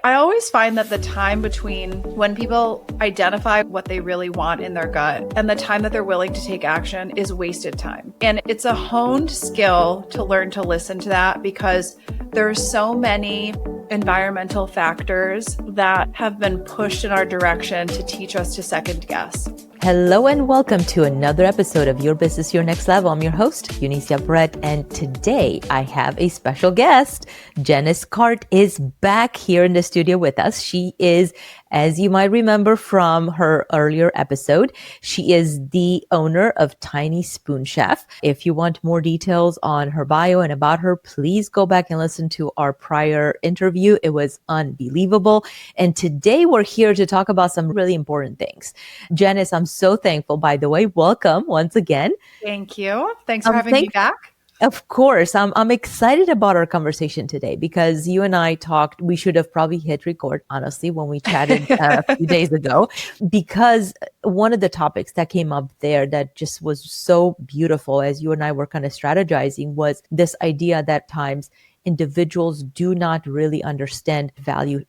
I always find that the time between when people identify what they really want in their gut and the time that they're willing to take action is wasted time. And it's a honed skill to learn to listen to that because there's so many environmental factors that have been pushed in our direction to teach us to second guess. Hello and welcome to another episode of Your Business, Your Next Level. I'm your host, Eunicia Peret, and today I have a special guest. Janice Carte is back here in the studio with us. She is, as you might remember from her earlier episode, she is the owner of Tiny Spoon Cheff. If you want more details on her bio and about her, please go back and listen to our prior interview. It was unbelievable. And today we're here to talk about some really important things. Janice, I'm so thankful, by the way. Welcome once again. Thank you. Thanks for having me back. Of course. I'm excited about our conversation today because you and I talked, we should have probably hit record, honestly, when we chatted a few days ago, because one of the topics that came up there that just was so beautiful as you and I were kind of strategizing was this idea that at times individuals do not really understand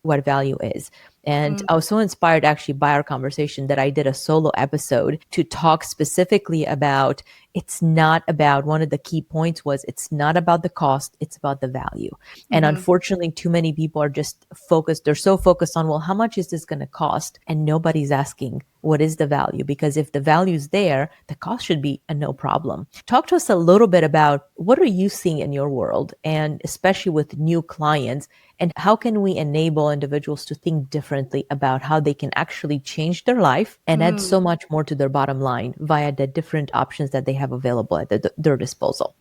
what value is. And I was so inspired actually by our conversation that I did a solo episode to talk specifically about it's not about, one of the key points was it's not about the cost, it's about the value. And unfortunately, too many people are just focused, they're so focused on, well, how much is this going to cost? And nobody's asking, what is the value? Because if the value is there, the cost should be a no problem. Talk to us a little bit about what are you seeing in your world, and especially with new clients, and how can we enable individuals to think differently about how they can actually change their life and add so much more to their bottom line via the different options that they have available at their disposal?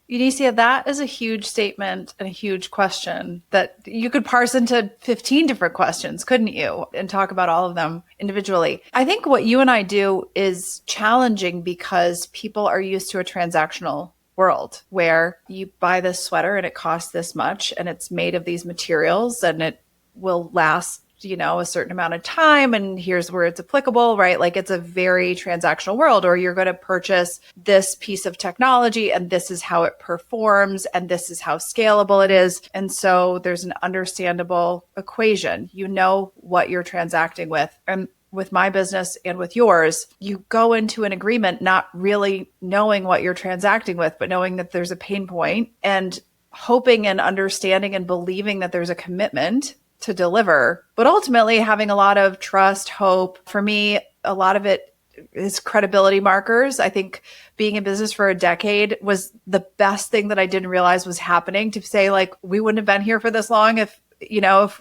Eunicia, that is a huge statement and a huge question that you could parse into 15 different questions, couldn't you? And talk about all of them individually. I think what you and I do is challenging because people are used to a transactional world where you buy this sweater and it costs this much and it's made of these materials and it will last a certain amount of time, and here's where it's applicable, right? Like it's a very transactional world, or you're going to purchase this piece of technology and this is how it performs and this is how scalable it is. And so there's an understandable equation. You know what you're transacting with. And with my business and with yours, you go into an agreement not really knowing what you're transacting with, but knowing that there's a pain point and hoping and understanding and believing that there's a commitment to deliver, but ultimately having a lot of trust, hope. For me, a lot of it is credibility markers. I think being in business for a decade was the best thing that I didn't realize was happening, to say like, we wouldn't have been here for this long if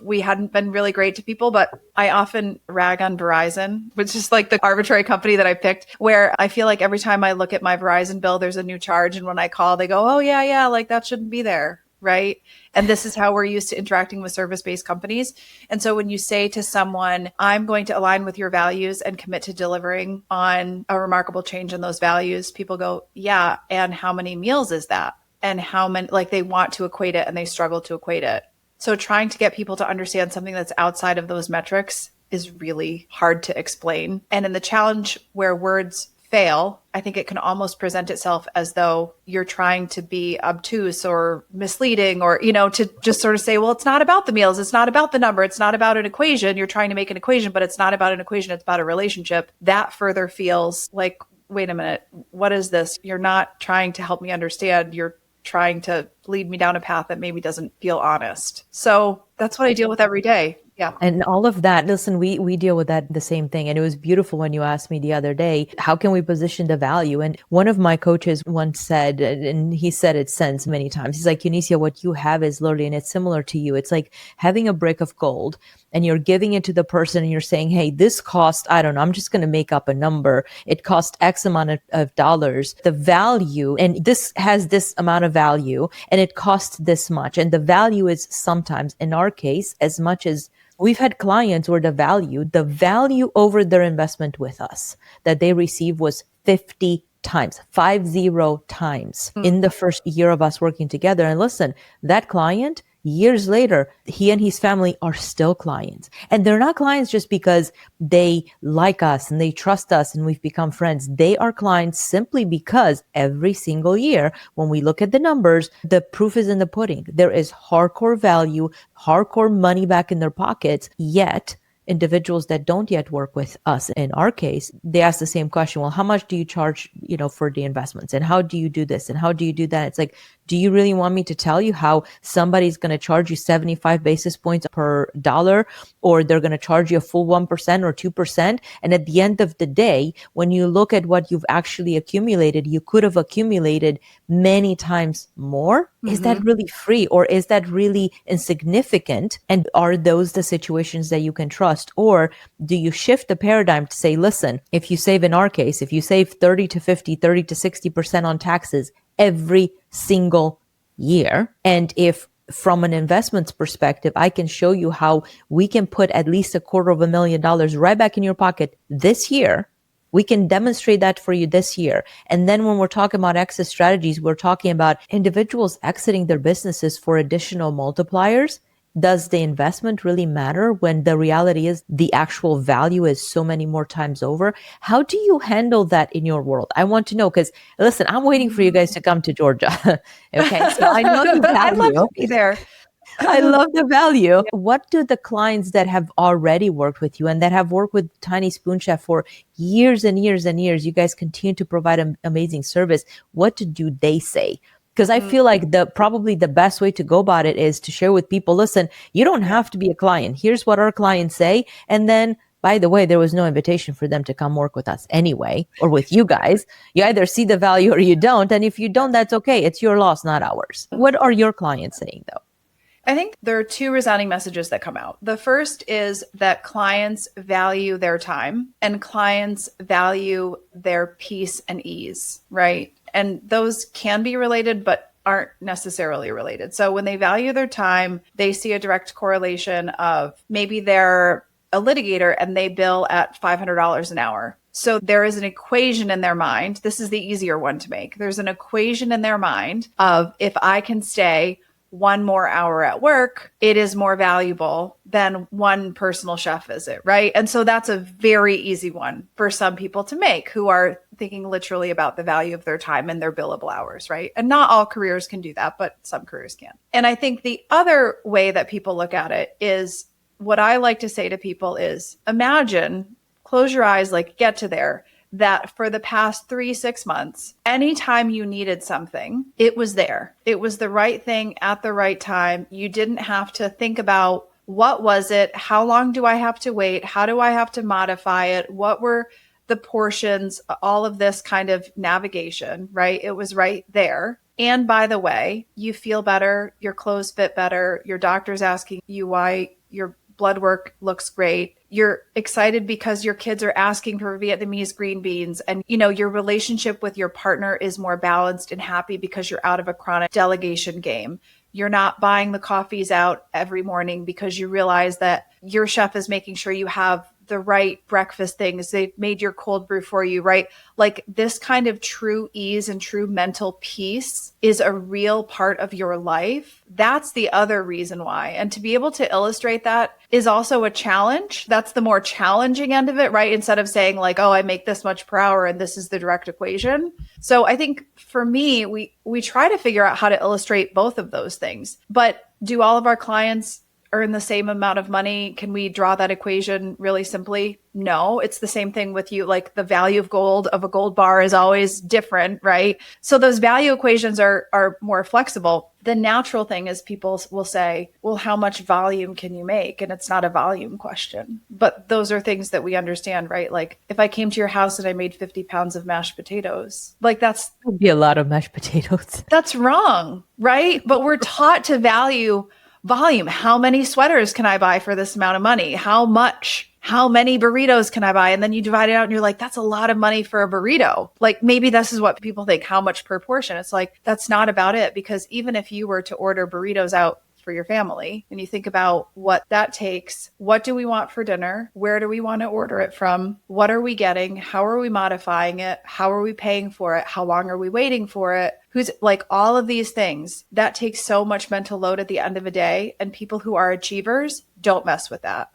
we hadn't been really great to people. But I often rag on Verizon, which is like the arbitrary company that I picked, where I feel like every time I look at my Verizon bill, there's a new charge. And when I call, they go, oh yeah, like that shouldn't be there. Right. And this is how we're used to interacting with service-based companies. And so when you say to someone, I'm going to align with your values and commit to delivering on a remarkable change in those values, people go, yeah. And how many meals is that? And how many, like they want to equate it and they struggle to equate it. So trying to get people to understand something that's outside of those metrics is really hard to explain. And in the challenge where words fail, I think it can almost present itself as though you're trying to be obtuse or misleading, or, to just sort of say, well, it's not about the meals. It's not about the number. It's not about an equation. You're trying to make an equation, but it's not about an equation. It's about a relationship. That further feels like, wait a minute, what is this? You're not trying to help me understand. You're trying to lead me down a path that maybe doesn't feel honest. So that's what I deal with every day. Yeah. And all of that, listen, we deal with that, the same thing. And it was beautiful when you asked me the other day, how can we position the value? And one of my coaches once said, and he said it since many times, he's like, Eunicia, what you have is literally, and it's similar to you. It's like having a brick of gold and you're giving it to the person and you're saying, hey, this cost, I don't know, I'm just going to make up a number. It cost X amount of dollars. The value, and this has this amount of value and it costs this much. And the value is sometimes, in our case, as much as we've had clients where the value over their investment with us that they received was 50 times in the first year of us working together. And listen, that client years later, he and his family are still clients. And they're not clients just because they like us and they trust us and we've become friends. They are clients simply because every single year, when we look at the numbers, the proof is in the pudding. There is hardcore value, hardcore money back in their pockets, yet individuals that don't yet work with us, in our case, they ask the same question. Well, how much do you charge, for the investments? And how do you do this? And how do you do that? It's like, do you really want me to tell you how somebody's going to charge you 75 basis points per dollar, or they're going to charge you a full 1% or 2%? And at the end of the day, when you look at what you've actually accumulated, you could have accumulated many times more. Mm-hmm. Is that really free, or is that really insignificant? And are those the situations that you can trust? Or do you shift the paradigm to say, listen, if you save, in our case, if you save 30 to 50, 30 to 60% on taxes every single year, and if from an investments perspective, I can show you how we can put at least $250,000 right back in your pocket this year, we can demonstrate that for you this year. And then when we're talking about exit strategies, we're talking about individuals exiting their businesses for additional multipliers. Does the investment really matter when the reality is the actual value is so many more times over? How do you handle that in your world? I want to know, because listen, I'm waiting for you guys to come to Georgia. Okay, so I know the value. I'd love to be there. I love the value. What do the clients that have already worked with you and that have worked with Tiny Spoon Cheff for years and years and years, you guys continue to provide an amazing service. What do they say? Because I feel like probably the best way to go about it is to share with people, listen, you don't have to be a client. Here's what our clients say. And then, by the way, there was no invitation for them to come work with us anyway, or with you guys. You either see the value or you don't. And if you don't, that's okay. It's your loss, not ours. What are your clients saying, though? I think there are two resounding messages that come out. The first is that clients value their time and clients value their peace and ease, right? And those can be related, but aren't necessarily related. So when they value their time, they see a direct correlation of maybe they're a litigator and they bill at $500 an hour. So there is an equation in their mind. This is the easier one to make. There's an equation in their mind of, if I can stay one more hour at work, it is more valuable than one personal chef visit, right? And so that's a very easy one for some people to make who are thinking literally about the value of their time and their billable hours, right? And not all careers can do that, but some careers can. And I think the other way that people look at it is, what I like to say to people is, imagine, close your eyes, like get to there, that for the past 3-6 months, anytime you needed something, it was there. It was the right thing at the right time. You didn't have to think about, what was it? How long do I have to wait? How do I have to modify it? What were the portions? All of this kind of navigation, right? It was right there. And by the way, you feel better, your clothes fit better, your doctor's asking you why your blood work looks great. You're excited because your kids are asking for Vietnamese green beans, and your relationship with your partner is more balanced and happy because you're out of a chronic delegation game. You're not buying the coffees out every morning because you realize that your chef is making sure you have the right breakfast things. They've made your cold brew for you, right? Like, this kind of true ease and true mental peace is a real part of your life. That's the other reason why. And to be able to illustrate that is also a challenge. That's the more challenging end of it, right? Instead of saying like, oh, I make this much per hour and this is the direct equation. So I think for me, we try to figure out how to illustrate both of those things. But do all of our clients earn the same amount of money? Can we draw that equation really simply? No, it's the same thing with you. Like, the value of a gold bar is always different, right? So those value equations are more flexible. The natural thing is people will say, well, how much volume can you make? And it's not a volume question, but those are things that we understand, right? Like, if I came to your house and I made 50 pounds of mashed potatoes, like that would be a lot of mashed potatoes. That's wrong, right? But we're taught to value volume. How many sweaters can I buy for this amount of money? How much? How many burritos can I buy? And then you divide it out and you're like, that's a lot of money for a burrito. Like, maybe this is what people think, how much per portion. It's like, that's not about it. Because even if you were to order burritos out for your family and you think about what that takes, what do we want for dinner? Where do we want to order it from? What are we getting? How are we modifying it? How are we paying for it? How long are we waiting for it? Who's like all of these things that takes so much mental load at the end of a day. And people who are achievers don't mess with that.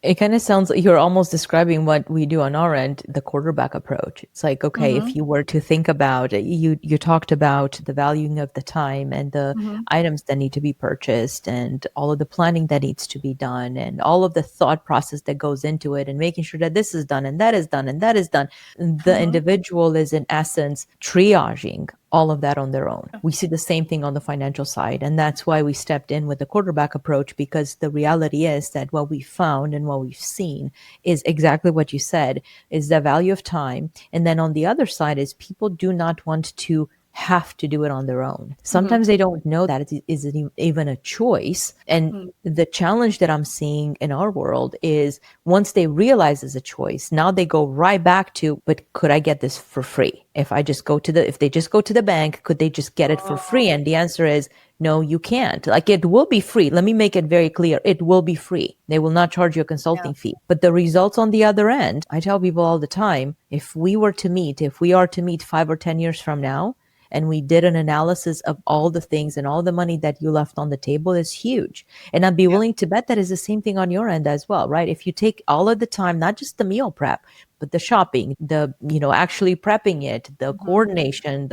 It kind of sounds like you're almost describing what we do on our end, the quarterback approach. It's like, okay, if you were to think about it, you talked about the valuing of the time and the items that need to be purchased and all of the planning that needs to be done and all of the thought process that goes into it and making sure that this is done and that is done and that is done. The individual is in essence triaging all of that on their own. We see the same thing on the financial side. And that's why we stepped in with the quarterback approach, because the reality is that what we found and what we've seen is exactly what you said, is the value of time. And then on the other side is people do not want to have to do it on their own. Sometimes they don't know that it isn't even a choice. And the challenge that I'm seeing in our world is once they realize it's a choice, now they go right back to, but could I get this for free? If they just go to the bank, could they just get it for free? And the answer is no, you can't. Like, it will be free. Let me make it very clear. It will be free. They will not charge you a consulting fee. But the results on the other end, I tell people all the time, if we are to meet 5 or 10 years from now, and we did an analysis of all the things and all the money that you left on the table, is huge. And I'd be willing to bet that is the same thing on your end as well, right? If you take all of the time, not just the meal prep, but the shopping, the, actually prepping it, the coordination,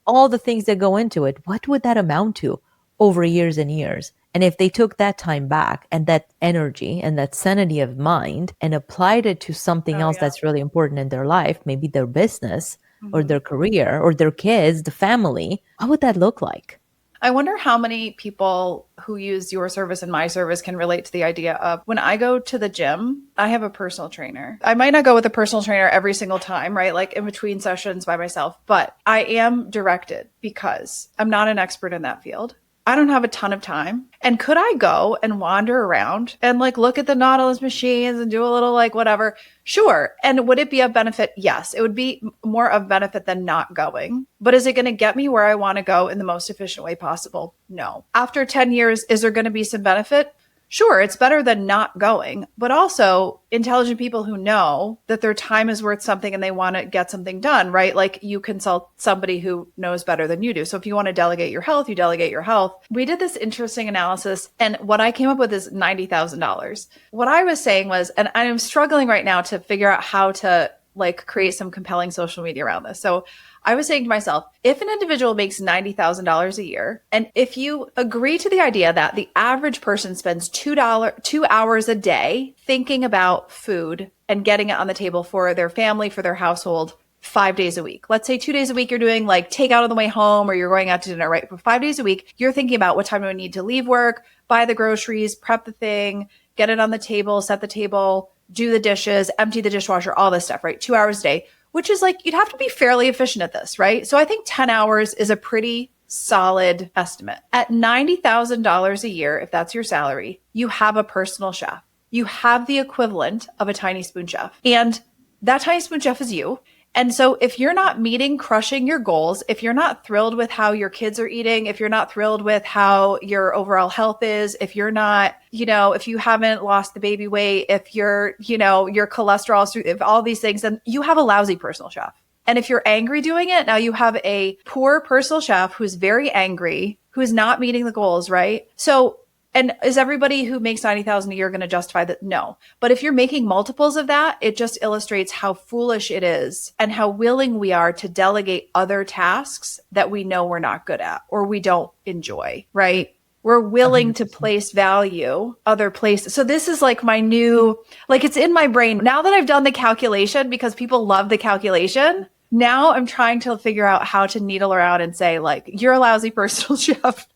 all the things that go into it, what would that amount to over years and years? And if they took that time back and that energy and that sanity of mind and applied it to something else that's really important in their life, maybe their business, or their career, or their kids, the family, what would that look like? I wonder how many people who use your service and my service can relate to the idea of, when I go to the gym, I have a personal trainer. I might not go with a personal trainer every single time, right? Like in between sessions by myself, but I am directed because I'm not an expert in that field. I don't have a ton of time. And could I go and wander around and like look at the Nautilus machines and do a little like whatever? Sure. And would it be of benefit? Yes, it would be more of benefit than not going. But is it going to get me where I want to go in the most efficient way possible? No. After 10 years, is there going to be some benefit? Sure, it's better than not going, but also intelligent people who know that their time is worth something and they want to get something done, right? Like you consult somebody who knows better than you do. So if you want to delegate your health, you delegate your health. We did this interesting analysis and what I came up with is $90,000. What I was saying was, and I'm struggling right now to figure out how to like create some compelling social media around this. So I was saying to myself, if an individual makes $90,000 a year, and if you agree to the idea that the average person spends 2 hours a day thinking about food and getting it on the table for their family, for their household, 5 days a week. Let's say 2 days a week, you're doing like takeout on the way home or you're going out to dinner, right? For 5 days a week, you're thinking about what time do I need to leave work, buy the groceries, prep the thing, get it on the table, set the table, do the dishes, empty the dishwasher, all this stuff, right? 2 hours a day, which is like, you'd have to be fairly efficient at this, right? So I think 10 hours is a pretty solid estimate. At $90,000 a year, if that's your salary, you have a personal chef. You have the equivalent of a Tiny Spoon Cheff. And that Tiny Spoon Cheff is you. And so if you're not crushing your goals, if you're not thrilled with how your kids are eating, if you're not thrilled with how your overall health is, if you're not, if you haven't lost the baby weight, if your cholesterol, if all these things, then you have a lousy personal chef. And if you're angry doing it, now you have a poor personal chef who's very angry, who's not meeting the goals, right? So, and is everybody who makes $90,000 a year going to justify that? No. But if you're making multiples of that, it just illustrates how foolish it is and how willing we are to delegate other tasks that we know we're not good at or we don't enjoy, right? We're willing to place value other places. So this is like my new, like it's in my brain. Now that I've done the calculation, because people love the calculation, now I'm trying to figure out how to needle around and say like, you're a lousy personal chef.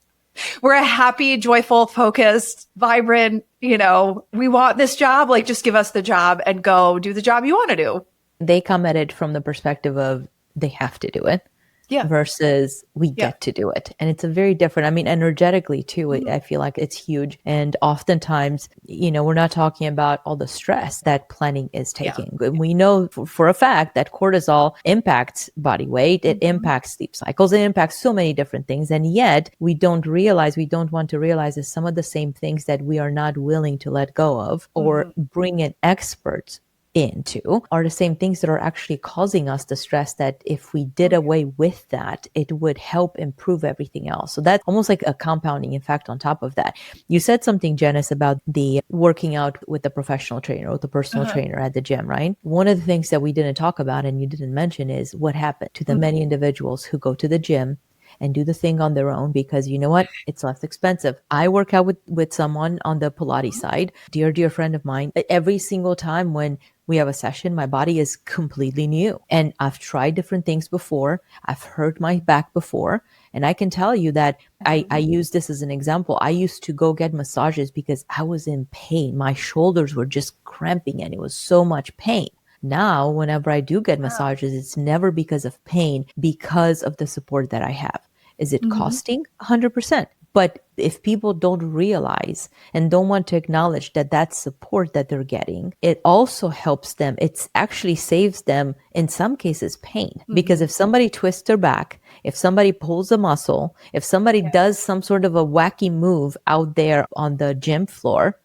We're a happy, joyful, focused, vibrant, we want this job, like just give us the job and go do the job you want to do. They come at it from the perspective of they have to do it. Yeah. versus we Yeah. get to do it. And it's a very different, I mean, energetically too, I feel like it's huge. And oftentimes, we're not talking about all the stress that planning is Yeah. taking. We know for a fact that cortisol impacts body weight, it impacts sleep cycles, it impacts so many different things. And yet we don't want to realize is some of the same things that we are not willing to let go of or bring in experts into are the same things that are actually causing us the stress, that if we did away with that, it would help improve everything else. So that's almost like a compounding effect on top of that. You said something, Janice, about the working out with the professional trainer or the personal trainer at the gym, right? One of the things that we didn't talk about and you didn't mention is what happened to the many individuals who go to the gym and do the thing on their own because you know what? It's less expensive. I work out with someone on the Pilates side, dear friend of mine. Every single time when we have a session, my body is completely new. And I've tried different things before. I've hurt my back before. And I can tell you that I use this as an example. I used to go get massages because I was in pain. My shoulders were just cramping and it was so much pain. Now, whenever I do get massages, it's never because of pain, because of the support that I have. Is it costing? 100%. But if people don't realize and don't want to acknowledge that that support that they're getting, it also helps them. It actually saves them, in some cases, pain. Because if somebody twists their back, if somebody pulls a muscle, if somebody does some sort of a wacky move out there on the gym floor,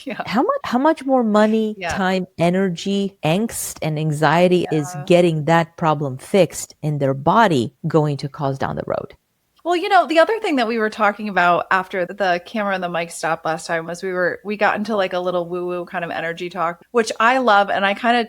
Yeah. how much more money, Yeah. time, energy, angst, and anxiety is getting that problem fixed in their body going to cause down the road? Well, the other thing that we were talking about after the camera and the mic stopped last time was we got into like a little woo-woo kind of energy talk, which I love, and I kind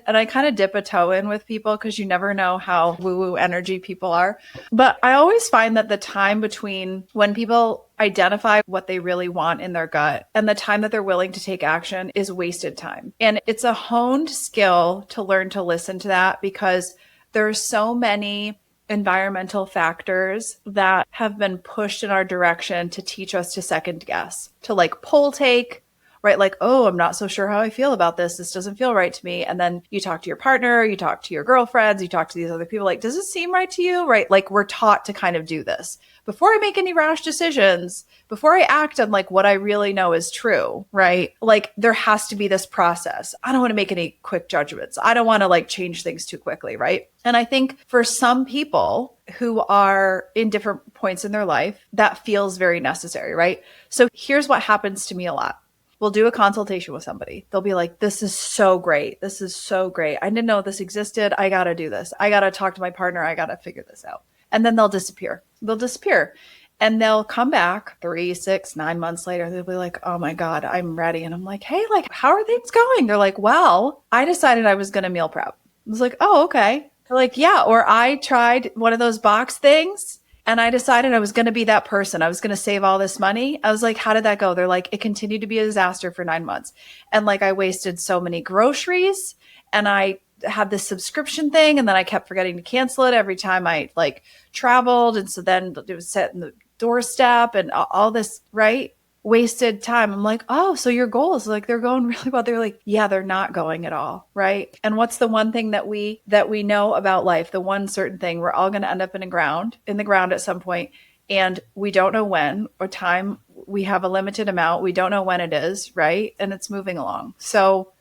of dip a toe in with people because you never know how woo-woo energy people are. But I always find that the time between when people identify what they really want in their gut and the time that they're willing to take action is wasted time. And it's a honed skill to learn to listen to that because there's so many environmental factors that have been pushed in our direction to teach us to second guess, to like poll take, right? Like, oh, I'm not so sure how I feel about this. This doesn't feel right to me. And then you talk to your partner, you talk to your girlfriends, you talk to these other people, like, does it seem right to you? Right? Like we're taught to kind of do this before I make any rash decisions, before I act on like what I really know is true, right? Like there has to be this process. I don't want to make any quick judgments. I don't want to like change things too quickly, right? And I think for some people who are in different points in their life, that feels very necessary, right? So here's what happens to me a lot. We'll do a consultation with somebody. They'll be like, this is so great. This is so great. I didn't know this existed. I got to do this. I got to talk to my partner. I got to figure this out. And then they'll disappear. And they'll come back 3, 6, 9 months later. They'll be like, oh my God, I'm ready. And I'm like, hey, like, how are things going? They're like, well, I decided I was going to meal prep. I was like, oh, okay. They're like, yeah. Or I tried one of those box things and I decided I was going to be that person. I was going to save all this money. I was like, how did that go? They're like, it continued to be a disaster for 9 months. And like, I wasted so many groceries and I had this subscription thing. And then I kept forgetting to cancel it every time I like traveled. And so then it was set in the doorstep and all this, right? Wasted time. I'm like, oh, so your goals, like they're going really well. They're like, yeah, they're not going at all. Right. And what's the one thing that we know about life? The one certain thing, we're all going to end up in the ground at some point. And we don't know when or time. We have a limited amount. We don't know when it is. Right. And it's moving along. So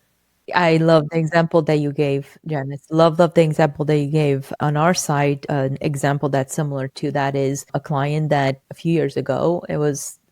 I love the example that you gave, Janice. Love the example that you gave. On our side, an example that's similar to that is a client that a few years ago,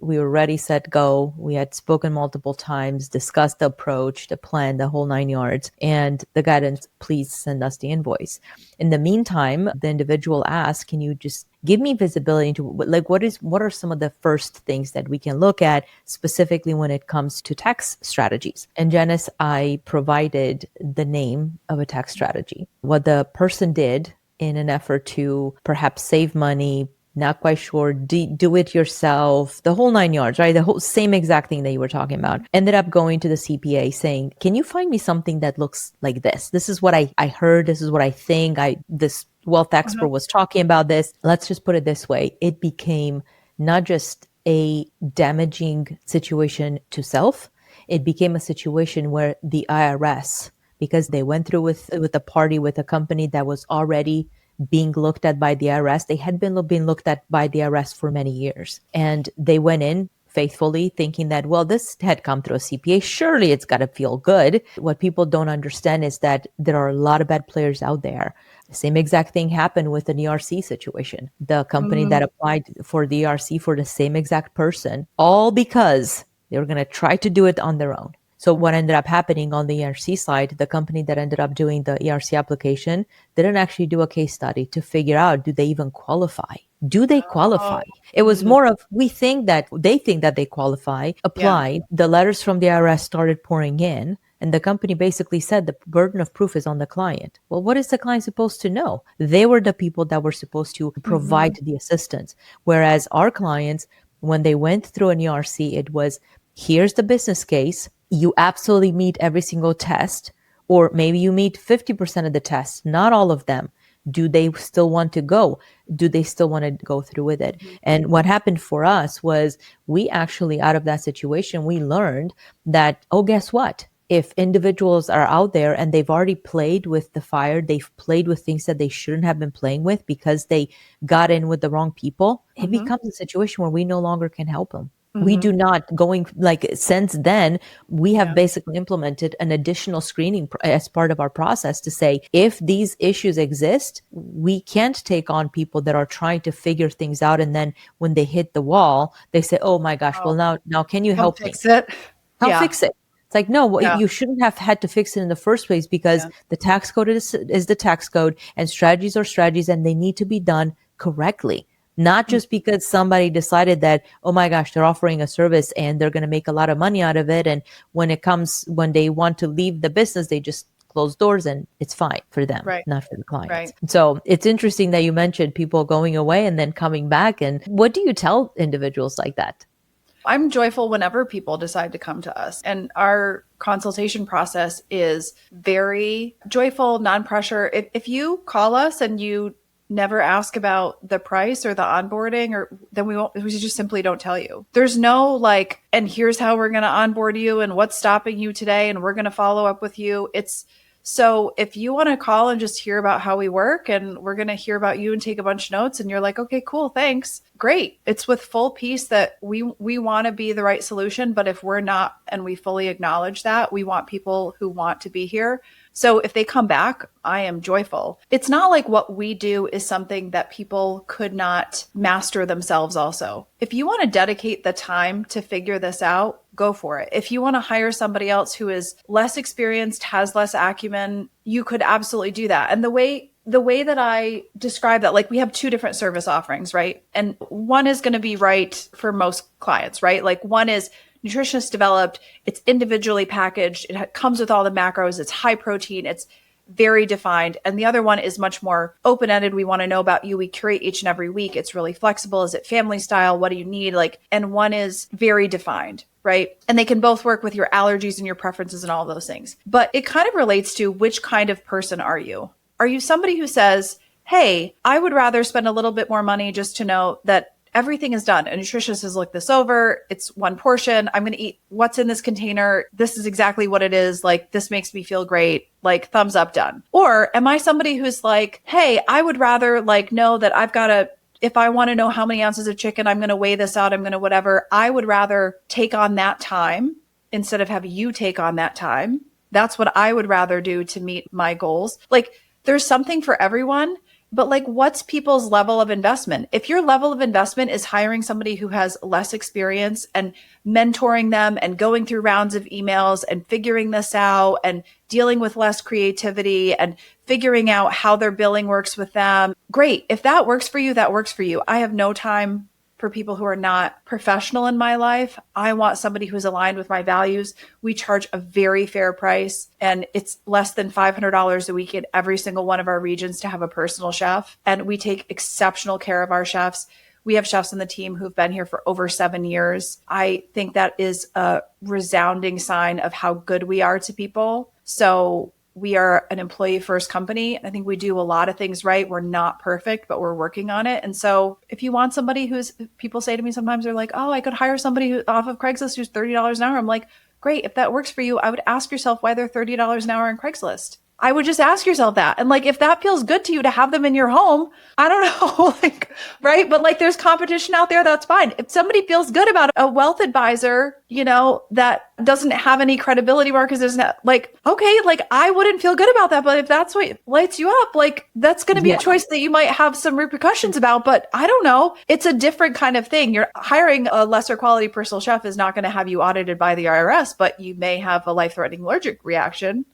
we were ready, set, go. We had spoken multiple times, discussed the approach, the plan, the whole 9 yards, and the guidance, please send us the invoice. In the meantime, the individual asked, can you just give me visibility into like what are some of the first things that we can look at specifically when it comes to tax strategies? And Janice, I provided the name of a tax strategy. What the person did in an effort to perhaps save money, not quite sure, do it yourself, the whole 9 yards, right? The whole same exact thing that you were talking about. Ended up going to the CPA saying, can you find me something that looks like this? This is what I heard. This is what I think. This wealth expert was talking about this. Let's just put it this way. It became not just a damaging situation to self. It became a situation where the IRS, because they went through with a party with a company that was already being looked at by the IRS. They had been looked at by the IRS for many years. And they went in faithfully thinking that, well, this had come through a CPA. Surely it's got to feel good. What people don't understand is that there are a lot of bad players out there. The same exact thing happened with an ERC situation. The company that applied for the ERC for the same exact person, all because they were going to try to do it on their own. So what ended up happening on the ERC side, the company that ended up doing the ERC application didn't actually do a case study to figure out, do they even qualify? Do they qualify? It was more of, they think that they qualify, applied, the letters from the IRS started pouring in, and the company basically said the burden of proof is on the client. Well, what is the client supposed to know? They were the people that were supposed to provide the assistance. Whereas our clients, when they went through an ERC, it was, here's the business case. You absolutely meet every single test, or maybe you meet 50% of the tests, not all of them. Do they still want to go? Do they still want to go through with it? And what happened for us was, we actually, out of that situation, we learned that, oh, guess what? If individuals are out there and they've already played with the fire, they've played with things that they shouldn't have been playing with because they got in with the wrong people, it becomes a situation where we no longer can help them. We do not since then, we have basically implemented an additional screening as part of our process to say, if these issues exist, we can't take on people that are trying to figure things out. And then when they hit the wall, they say, oh my gosh, well, now can you help me? Fix it. Help fix it. It's like, no, you shouldn't have had to fix it in the first place, because the tax code is the tax code, and strategies are strategies, and they need to be done correctly. Not just because somebody decided that, oh my gosh, they're offering a service and they're going to make a lot of money out of it. And when they want to leave the business, they just close doors and it's fine for them, not for the clients. Right. So it's interesting that you mentioned people going away and then coming back. And what do you tell individuals like that? I'm joyful whenever people decide to come to us. And our consultation process is very joyful, non-pressure. If you call us and you never ask about the price or the onboarding, or then we just simply don't tell you. There's no like, and here's how we're going to onboard you and what's stopping you today, and we're going to follow up with you. So if you want to call and just hear about how we work, and we're going to hear about you and take a bunch of notes, and you're like, okay, cool, thanks. Great. It's with full peace that we want to be the right solution. But if we're not, and we fully acknowledge that, we want people who want to be here. So if they come back, I am joyful. It's not like what we do is something that people could not master themselves also. If you want to dedicate the time to figure this out, go for it. If you want to hire somebody else who is less experienced, has less acumen, you could absolutely do that. And the way that I describe that, like, we have two different service offerings, right? And one is going to be right for most clients, right? Like, one is nutritionist developed, it's individually packaged, it comes with all the macros, it's high protein, it's very defined. And the other one is much more open-ended. We want to know about you. We curate each and every week. It's really flexible. Is it family style? What do you need? And one is very defined, right? And they can both work with your allergies and your preferences and all those things. But it kind of relates to, which kind of person are you? Are you somebody who says, hey, I would rather spend a little bit more money just to know that everything is done. A nutritionist has looked this over. It's one portion. I'm going to eat what's in this container. This is exactly what it is. Like, this makes me feel great. Like, thumbs up, done. Or am I somebody who's like, hey, I would rather know that if I want to know how many ounces of chicken, I'm going to weigh this out. I'm going to whatever. I would rather take on that time instead of have you take on that time. That's what I would rather do to meet my goals. There's something for everyone. But what's people's level of investment? If your level of investment is hiring somebody who has less experience and mentoring them and going through rounds of emails and figuring this out and dealing with less creativity and figuring out how their billing works with them, great. If that works for you, that works for you. I have no time for people who are not professional in my life. I want somebody who's aligned with my values. We charge a very fair price, and it's less than $500 a week in every single one of our regions to have a personal chef. And we take exceptional care of our chefs. We have chefs on the team who've been here for over 7 years. I think that is a resounding sign of how good we are to people. So we are an employee first company. I think we do a lot of things right. We're not perfect, but we're working on it. And so if you want somebody people say to me sometimes, they're like, oh, I could hire somebody off of Craigslist who's $30 an hour. I'm like, great. If that works for you, I would ask yourself why they're $30 an hour on Craigslist. I would just ask yourself that. And like, if that feels good to you to have them in your home, I don't know, like, right. But like, there's competition out there. That's fine. If somebody feels good about a wealth advisor, that doesn't have any credibility markers, isn't like, okay, like I wouldn't feel good about that. But if that's what lights you up, like that's going to be a choice that you might have some repercussions about. But I don't know. It's a different kind of thing. You're hiring a lesser quality personal chef is not going to have you audited by the IRS, but you may have a life-threatening allergic reaction.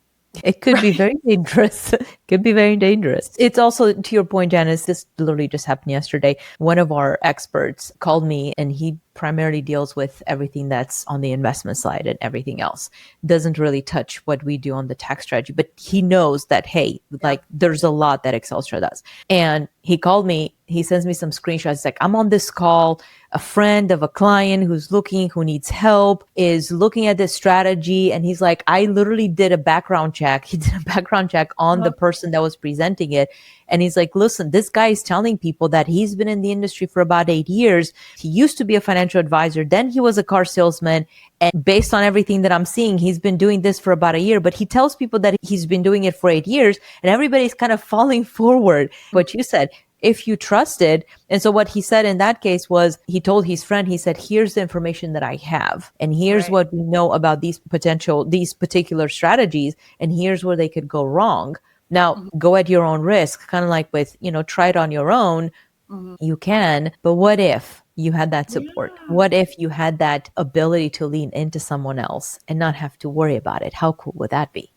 It could be very dangerous. Could be very dangerous. It's also, to your point, Janice, this literally just happened yesterday. One of our experts called me, and he primarily deals with everything that's on the investment side and everything else. Doesn't really touch what we do on the tax strategy, but he knows that, hey, like there's a lot that Excelstra does. And he called me, he sends me some screenshots. It's like, I'm on this call. A friend of a client who needs help is looking at this strategy. And he's like, I literally did a background check. He did a background check on the person that was presenting it. And he's like, listen, this guy is telling people that he's been in the industry for about 8 years. He used to be a financial advisor. Then he was a car salesman. And based on everything that I'm seeing, he's been doing this for about a year, but he tells people that he's been doing it for 8 years, and everybody's kind of falling forward. What you said, if you trusted. And so what he said in that case was, he told his friend, he said, here's the information that I have. And here's what we know about these particular strategies. And here's where they could go wrong. Now, go at your own risk, kind of like with, try it on your own. You can, but what if you had that support? What if you had that ability to lean into someone else and not have to worry about it? How cool would that be?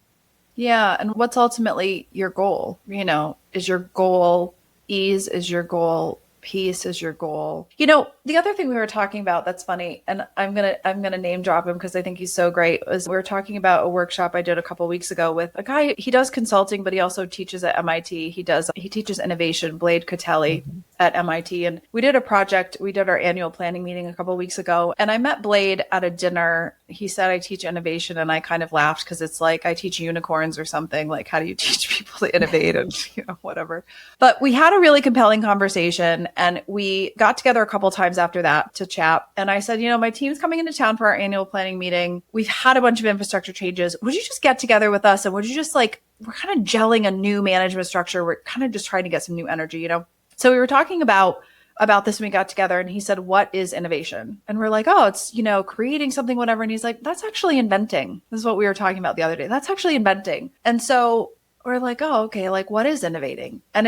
Yeah. And what's ultimately your goal? Is your goal ease? Is your goal peace? Is your goal? The other thing we were talking about that's funny, and I'm gonna name drop him because I think he's so great, was we were talking about a workshop I did a couple weeks ago with a guy. He does consulting, but he also teaches at MIT. He teaches innovation, Blade Catelli at MIT. And we did a project. We did our annual planning meeting a couple weeks ago, and I met Blade at a dinner. He said, I teach innovation, and I kind of laughed because it's like I teach unicorns or something. Like, how do you teach people to innovate and whatever. But we had a really compelling conversation, and we got together a couple times after that to chat. And I said, my team's coming into town for our annual planning meeting. We've had a bunch of infrastructure changes. Would you just get together with us? And would you just we're kind of gelling a new management structure. We're kind of just trying to get some new energy, So we were talking about this when we got together, and he said, what is innovation? And we're like, oh, it's, creating something, whatever. And he's like, that's actually inventing. This is what we were talking about the other day. That's actually inventing. And so we're like, oh, okay. Like, what is innovating? And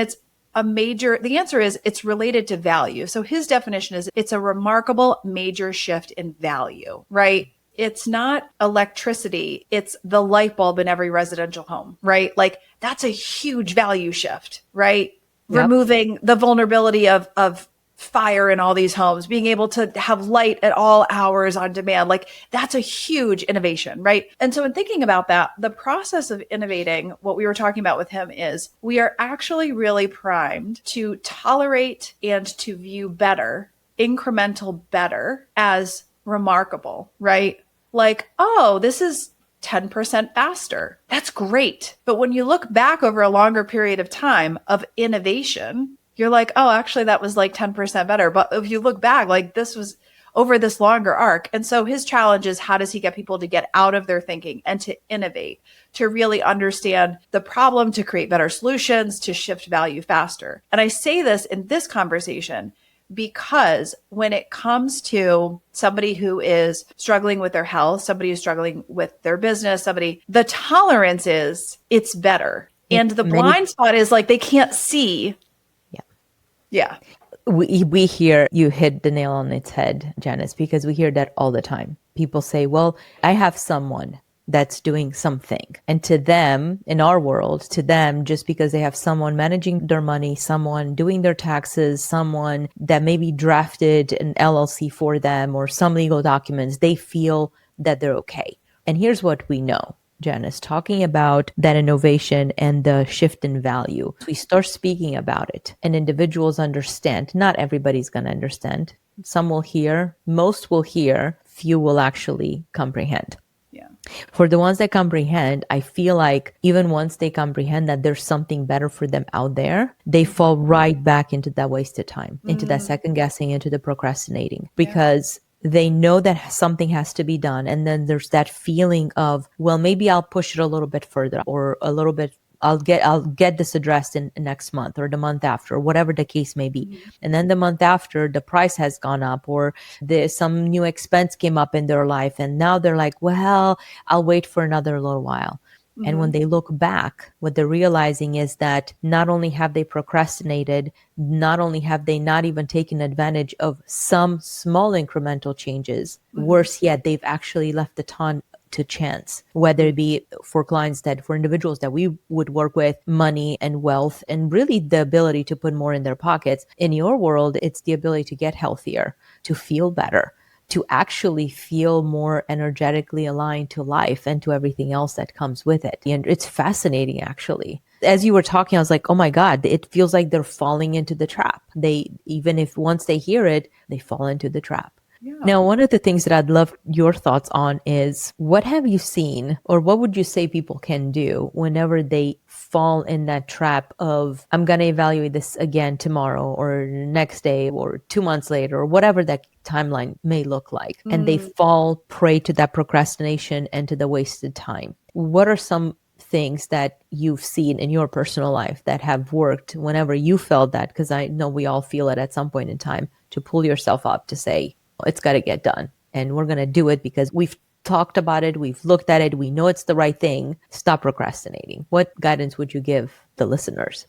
the answer is it's related to value. So his definition is it's a remarkable major shift in value, right? It's not electricity. It's the light bulb in every residential home, right? Like that's a huge value shift, right? Yep. Removing the vulnerability of fire in all these homes, being able to have light at all hours on demand. Like that's a huge innovation, right? And so in thinking about that, the process of innovating, what we were talking about with him is we are actually really primed to tolerate and to view better, incremental better as remarkable, right? Like, oh, this is 10% faster. That's great. But when you look back over a longer period of time of innovation, you're like, oh, actually, that was like 10% better. But if you look back, like this was over this longer arc. And so his challenge is, how does he get people to get out of their thinking and to innovate, to really understand the problem, to create better solutions, to shift value faster? And I say this in this conversation because when it comes to somebody who is struggling with their health, somebody who's struggling with their business, the tolerance is it's better. And the blind spot is like they can't see. Yeah. We hear, you hit the nail on its head, Janice, because we hear that all the time. People say, well, I have someone that's doing something. And to them, in our world, just because they have someone managing their money, someone doing their taxes, someone that maybe drafted an LLC for them or some legal documents, they feel that they're okay. And here's what we know. Janice, talking about that innovation and the shift in value. We start speaking about it and individuals understand. Not everybody's going to understand. Some will hear, most will hear, few will actually comprehend. Yeah. For the ones that comprehend, I feel like even once they comprehend that there's something better for them out there, they fall right back into that wasted time, into that second guessing, into the procrastinating, because they know that something has to be done. And then there's that feeling of, well, maybe I'll push it a little bit further or a little bit I'll get this addressed in next month or the month after, whatever the case may be. And then the month after, the price has gone up, or there's some new expense came up in their life, and now they're like, well, I'll wait for another little while. And when they look back, what they're realizing is that not only have they procrastinated, not only have they not even taken advantage of some small incremental changes, worse yet, they've actually left a ton to chance, whether it be for individuals that we would work with, money and wealth, and really the ability to put more in their pockets. In your world, it's the ability to get healthier, to feel better, to actually feel more energetically aligned to life and to everything else that comes with it. And it's fascinating, actually. As you were talking, I was like, oh my God, it feels like they're falling into the trap. Even if once they hear it, they fall into the trap. Yeah. Now, one of the things that I'd love your thoughts on is, what have you seen, or what would you say people can do whenever they fall in that trap of, I'm going to evaluate this again tomorrow or next day or 2 months later, or whatever that timeline may look like, and they fall prey to that procrastination and to the wasted time? What are some things that you've seen in your personal life that have worked whenever you felt that? Because I know we all feel it at some point in time, to pull yourself up to say, it's got to get done. And we're going to do it because we've talked about it. We've looked at it. We know it's the right thing. Stop procrastinating. What guidance would you give the listeners?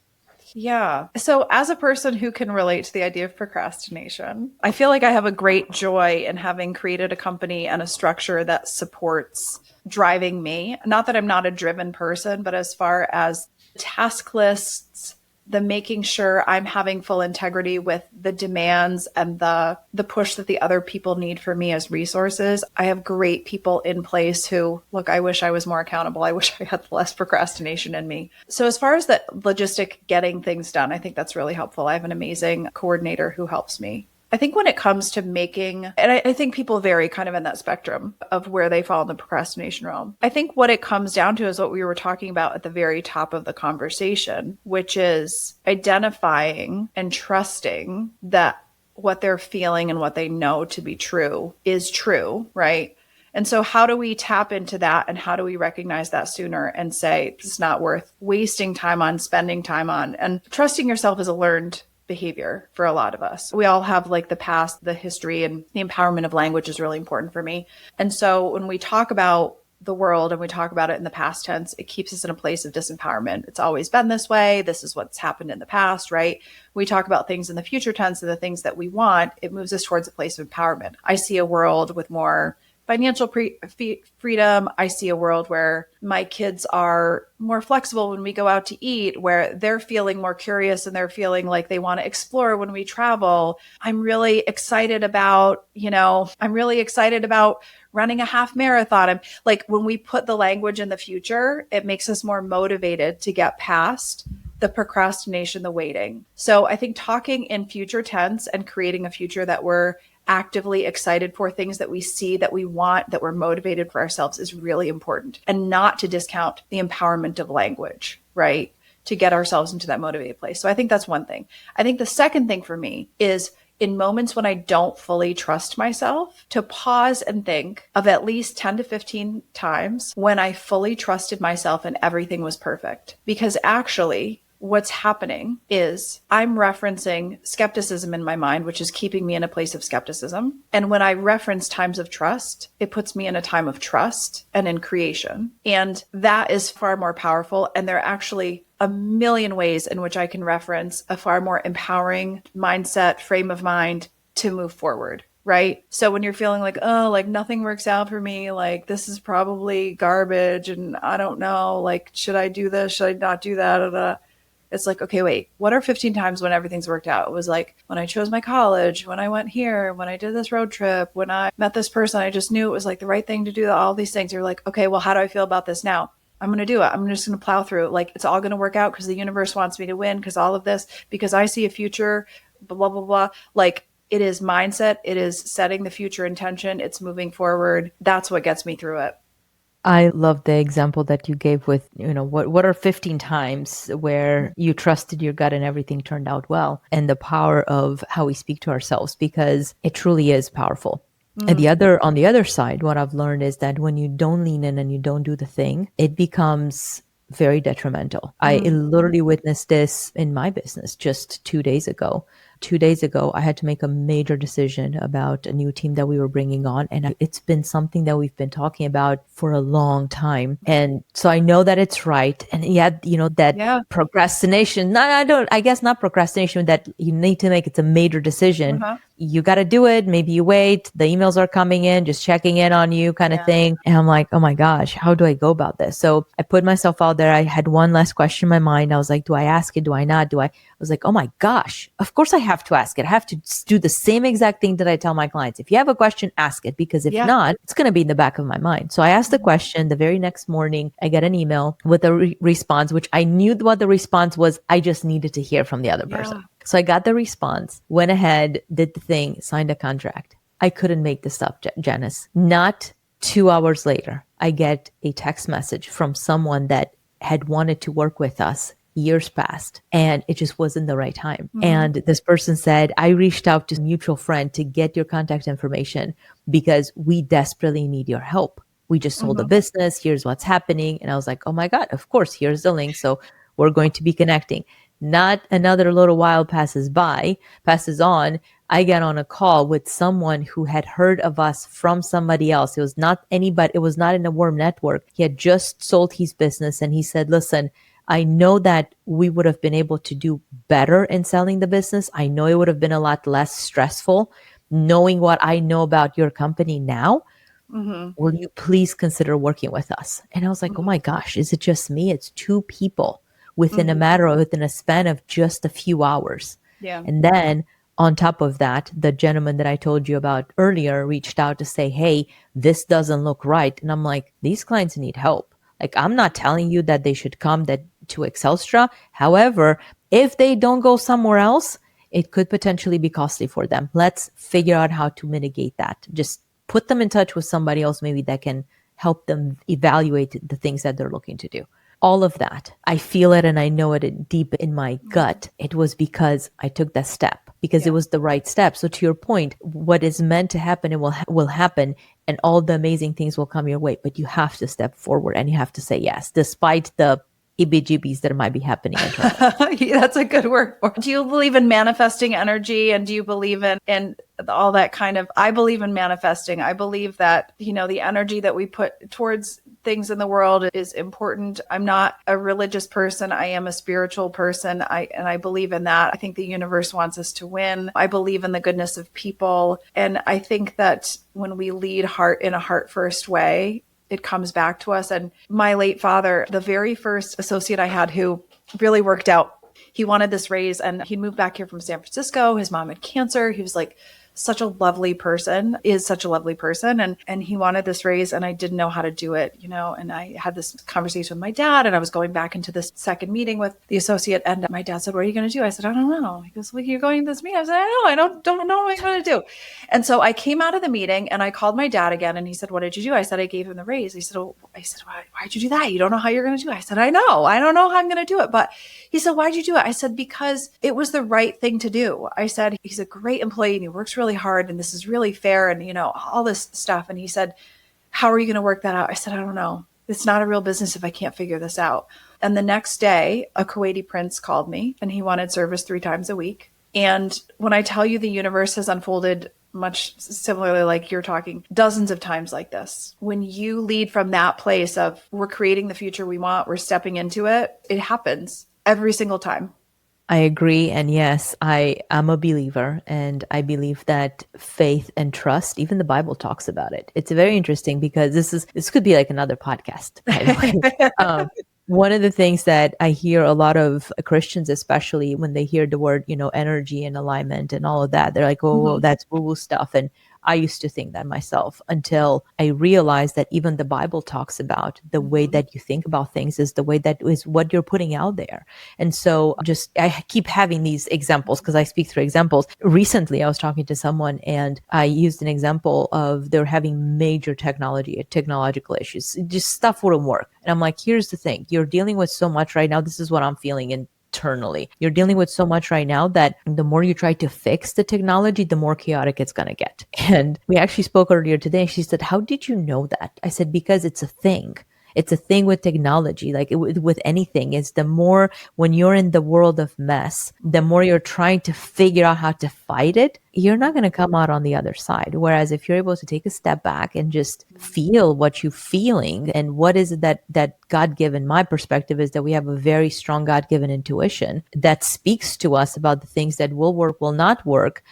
Yeah. So as a person who can relate to the idea of procrastination, I feel like I have a great joy in having created a company and a structure that supports driving me. Not that I'm not a driven person, but as far as task lists, the making sure I'm having full integrity with the demands and the push that the other people need for me as resources. I have great people in place who, look, I wish I was more accountable. I wish I had less procrastination in me. So as far as the logistic getting things done, I think that's really helpful. I have an amazing coordinator who helps me. I think when it comes to making, and I think people vary kind of in that spectrum of where they fall in the procrastination realm. I think what it comes down to is what we were talking about at the very top of the conversation, which is identifying and trusting that what they're feeling and what they know to be true is true, right? And so how do we tap into that, and how do we recognize that sooner and say, it's not worth wasting time on, spending time on? And trusting yourself is a learned behavior for a lot of us. We all have like the past, the history, and the empowerment of language is really important for me. And so when we talk about the world and we talk about it in the past tense, it keeps us in a place of disempowerment. It's always been this way. This is what's happened in the past, right? We talk about things in the future tense and the things that we want. It moves us towards a place of empowerment. I see a world with more financial freedom. I see a world where my kids are more flexible when we go out to eat, where they're feeling more curious and they're feeling like they want to explore when we travel. I'm really excited about, running a half marathon. I'm like, when we put the language in the future, it makes us more motivated to get past the procrastination, the waiting. So I think talking in future tense and creating a future that we're actively excited for, things that we see, that we want, that we're motivated for ourselves, is really important. And not to discount the empowerment of language, right? To get ourselves into that motivated place. So I think that's one thing. I think the second thing for me is, in moments when I don't fully trust myself, to pause and think of at least 10 to 15 times when I fully trusted myself and everything was perfect. Because actually, what's happening is I'm referencing skepticism in my mind, which is keeping me in a place of skepticism. And when I reference times of trust, it puts me in a time of trust and in creation. And that is far more powerful. And there are actually a million ways in which I can reference a far more empowering mindset, frame of mind to move forward. Right? So when you're feeling like, oh, like nothing works out for me, like this is probably garbage and I don't know, like, should I do this? Should I not do that? It's like, okay, wait, what are 15 times when everything's worked out? It was like when I chose my college, when I went here, when I did this road trip, when I met this person, I just knew it was like the right thing to do, all these things. You're like, okay, well, how do I feel about this now? I'm going to do it. I'm just going to plow through. Like, it's all going to work out because the universe wants me to win, because all of this, because I see a future, blah, blah, blah. Like, it is mindset. It is setting the future intention. It's moving forward. That's what gets me through it. I love the example that you gave with, what are 15 times where you trusted your gut and everything turned out well, and the power of how we speak to ourselves, because it truly is powerful. And on the other side, what I've learned is that when you don't lean in and you don't do the thing, it becomes very detrimental. I literally witnessed this in my business just 2 days ago. 2 days ago, I had to make a major decision about a new team that we were bringing on. And it's been something that we've been talking about for a long time. And so I know that it's right. And yet, that procrastination, I guess not procrastination, that you need to make, it's a major decision. You got to do it. Maybe you wait. The emails are coming in, just checking in on you kind of thing. And I'm like, oh my gosh, how do I go about this? So I put myself out there. I had one last question in my mind. I was like, do I ask it? Do I not? I was like, oh my gosh, of course I have to ask it. I have to do the same exact thing that I tell my clients. If you have a question, ask it, because if not, it's going to be in the back of my mind. So I asked the question. The very next morning, I got an email with a response, which I knew what the response was. I just needed to hear from the other person. So I got the response, went ahead, did the thing, signed a contract. I couldn't make this up, Janice. Not 2 hours later, I get a text message from someone that had wanted to work with us years past, and it just wasn't the right time. And this person said, I reached out to a mutual friend to get your contact information because we desperately need your help. We just sold a business. Here's what's happening. And I was like, oh my God, of course, here's the link. So we're going to be connecting. Not another little while passes on. I get on a call with someone who had heard of us from somebody else. It was not anybody. It was not in a warm network. He had just sold his business. And he said, listen, I know that we would have been able to do better in selling the business. I know it would have been a lot less stressful knowing what I know about your company now. Will you please consider working with us? And I was like, oh my gosh, is it just me? It's two people within a span of just a few hours. And then on top of that, the gentleman that I told you about earlier reached out to say, hey, this doesn't look right. And I'm like, these clients need help. Like, I'm not telling you that they should come to Excelstra. However, if they don't go somewhere else, it could potentially be costly for them. Let's figure out how to mitigate that. Just put them in touch with somebody else maybe that can help them evaluate the things that they're looking to do. All of that, I feel it and I know it deep in my gut. It was because I took that step, because it was the right step. So to your point, what is meant to happen, it will happen, and all the amazing things will come your way. But you have to step forward and you have to say yes, despite the heebie-jeebies that might be happening internally. That's a good word for it. Do you believe in manifesting energy, and do you believe in all that kind of, I believe in manifesting. I believe that, the energy that we put towards things in the world is important. I'm not a religious person. I am a spiritual person. I believe in that. I think the universe wants us to win. I believe in the goodness of people. And I think that when we lead in a heart first way, it comes back to us. And my late father, the very first associate I had who really worked out, he wanted this raise, and he'd moved back here from San Francisco. His mom had cancer. He was like such a lovely person, is such a lovely person. And he wanted this raise, and I didn't know how to do it, and I had this conversation with my dad, and I was going back into this second meeting with the associate, and my dad said, what are you going to do? I said, I don't know. He goes, well, you're going to this meeting. I said, I don't know what I'm going to do. And so I came out of the meeting and I called my dad again, and he said, what did you do? I said, I gave him the raise. He said, why'd you do that? You don't know how you're going to do it. I said, I know. I don't know how I'm going to do it. But he said, why'd you do it? I said, because it was the right thing to do. I said, he's a great employee and he works really hard, and this is really fair, and all this stuff. And he said, how are you going to work that out? I said, I don't know. It's not a real business if I can't figure this out. And the next day, a Kuwaiti prince called me, and he wanted service 3 times a week. And when I tell you the universe has unfolded much similarly, like you're talking, dozens of times like this, when you lead from that place of we're creating the future we want, we're stepping into it, it happens every single time. I agree. And yes, I am a believer, and I believe that faith and trust, even the Bible talks about it. It's very interesting because this could be like another podcast, by the way. One of the things that I hear a lot of Christians, especially when they hear the word, energy and alignment and all of that, they're like, oh, that's woo-woo stuff. And I used to think that myself until I realized that even the Bible talks about the way that you think about things is the way that is what you're putting out there. And so I keep having these examples because I speak through examples. Recently, I was talking to someone and I used an example of they're having major technological issues. Just stuff wouldn't work. And I'm like, here's the thing. You're dealing with so much right now. This is what I'm feeling internally. You're dealing with so much right now that the more you try to fix the technology, the more chaotic it's going to get. And we actually spoke earlier today. She said, how did you know that? I said, because it's a thing. It's a thing with technology, like with anything, is the more when you're in the world of mess, the more you're trying to figure out how to fight it, you're not going to come out on the other side. Whereas if you're able to take a step back and just feel what you're feeling, and what is it that God-given, my perspective is that we have a very strong God-given intuition that speaks to us about the things that will work, will not work.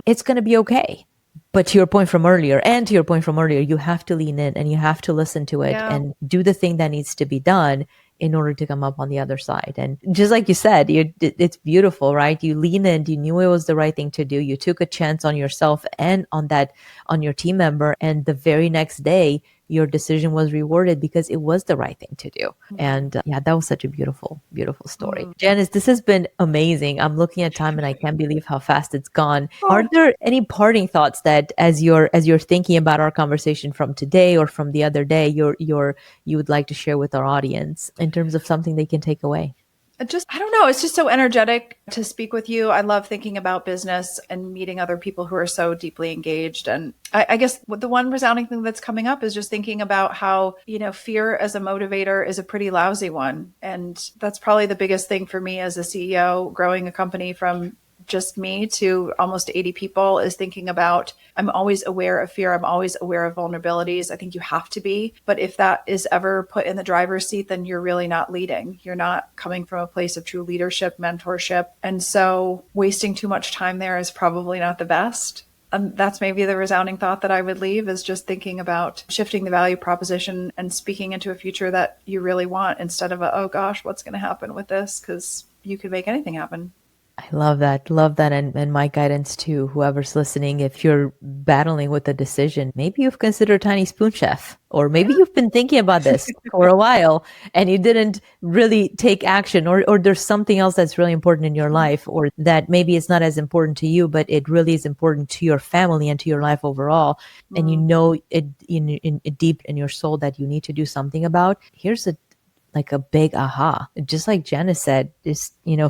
It's going to be okay. But to your point from earlier, you have to lean in and you have to listen to it and do the thing that needs to be done in order to come up on the other side. And just like you said, it's beautiful, right? You lean in, you knew it was the right thing to do. You took a chance on yourself and on your team member. And the very next day, your decision was rewarded because it was the right thing to do. And that was such a beautiful, beautiful story. Janice, this has been amazing. I'm looking at time and I can't believe how fast it's gone. Are there any parting thoughts that as you're thinking about our conversation from today or from the other day, you would like to share with our audience in terms of something they can take away? I don't know. It's just so energetic to speak with you. I love thinking about business and meeting other people who are so deeply engaged. And I guess the one resounding thing that's coming up is just thinking about how, fear as a motivator is a pretty lousy one. And that's probably the biggest thing for me as a CEO, growing a company from just me to almost 80 people, is thinking about, I'm always aware of fear. I'm always aware of vulnerabilities. I think you have to be. But if that is ever put in the driver's seat, then you're really not leading. You're not coming from a place of true leadership, mentorship. And so wasting too much time there is probably not the best. And that's maybe the resounding thought that I would leave, is just thinking about shifting the value proposition and speaking into a future that you really want, instead of oh gosh, what's going to happen with this? Because you could make anything happen. I love that. And my guidance to whoever's listening, if you're battling with a decision, maybe you've considered Tiny Spoon Cheff, or maybe you've been thinking about this for a while and you didn't really take action, or there's something else that's really important in your life, or that maybe it's not as important to you, but it really is important to your family and to your life overall. And you know it in deep in your soul that you need to do something about. Here's a big aha. Just like Janice said,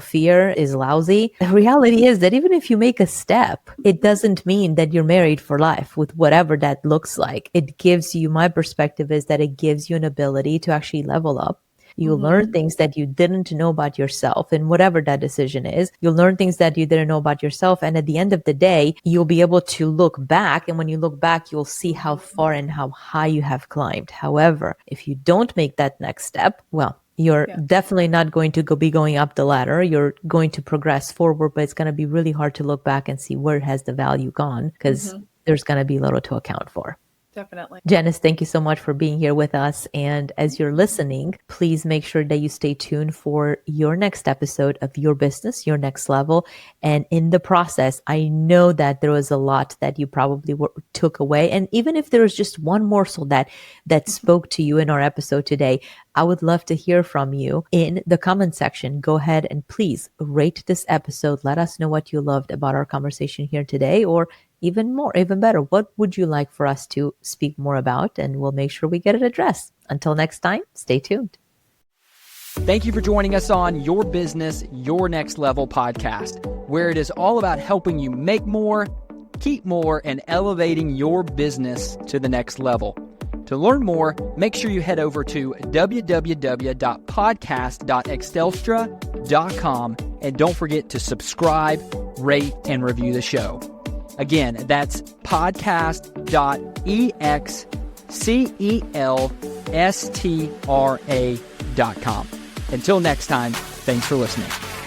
fear is lousy. The reality is that even if you make a step, it doesn't mean that you're married for life with whatever that looks like. It gives you, my perspective is that it gives you an ability to actually level up. You'll learn things that you didn't know about yourself, and whatever that decision is, you'll learn things that you didn't know about yourself. And at the end of the day, you'll be able to look back. And when you look back, you'll see how far and how high you have climbed. However, if you don't make that next step, well, you're definitely not going to be going up the ladder. You're going to progress forward, but it's going to be really hard to look back and see where has the value gone, because there's going to be little to account for. Definitely. Janice, thank you so much for being here with us. And as you're listening, please make sure that you stay tuned for your next episode of Your Business, Your Next Level. And in the process, I know that there was a lot that you probably took away. And even if there was just one morsel that spoke to you in our episode today, I would love to hear from you in the comment section. Go ahead and please rate this episode. Let us know what you loved about our conversation here today, or even better, what would you like for us to speak more about? And we'll make sure we get it addressed. Until next time, stay tuned. Thank you for joining us on Your Business, Your Next Level podcast, where it is all about helping you make more, keep more, and elevating your business to the next level. To learn more, make sure you head over to www.podcast.excelstra.com, and don't forget to subscribe, rate, and review the show. Again, that's podcast.excelstra.com. Until next time, thanks for listening.